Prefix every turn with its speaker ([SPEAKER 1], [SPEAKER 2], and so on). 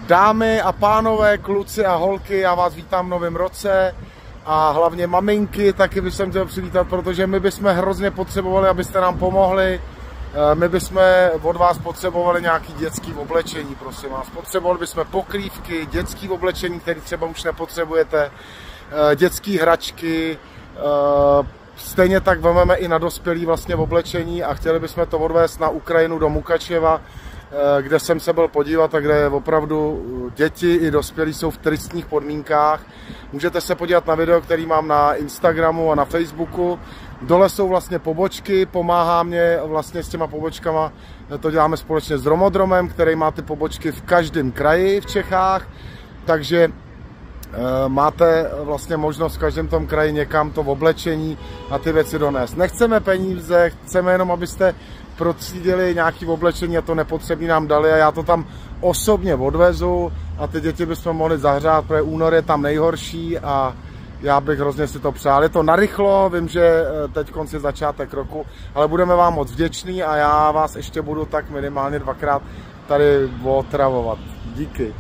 [SPEAKER 1] Dámy a pánové, kluci a holky, já vás vítám v novém roce a hlavně maminky taky bych jsem chtěl přivítat, protože my bychom hrozně potřebovali, abyste nám pomohli. My bychom od vás potřebovali nějaký dětský oblečení, prosím vás. Potřebovali bychom pokrývky, dětský oblečení, které třeba už nepotřebujete, dětské hračky, stejně tak vezmeme i na dospělý vlastně oblečení a chtěli bychom to odvést na Ukrajinu do Mukačeva, kde jsem se byl podívat a kde opravdu děti i dospělí jsou v tristních podmínkách. Můžete se podívat na video, který mám na Instagramu a na Facebooku. Dole jsou vlastně pobočky, pomáhá mě vlastně s těma pobočkama, to děláme společně s Romodromem, který má ty pobočky v každém kraji v Čechách, takže máte vlastně možnost v každém tom kraji někam to oblečení a ty věci donést. Nechceme peníze, chceme jenom, abyste procídili nějaké oblečení a to nepotřební nám dali a já to tam osobně odvezu a ty děti bychom mohli zahřát, protože únor je tam nejhorší a já bych hrozně si to přál. Je to narychlo, vím, že teď konci začátek roku, ale budeme vám moc vděční a já vás ještě budu tak minimálně 2krát tady otravovat. Díky.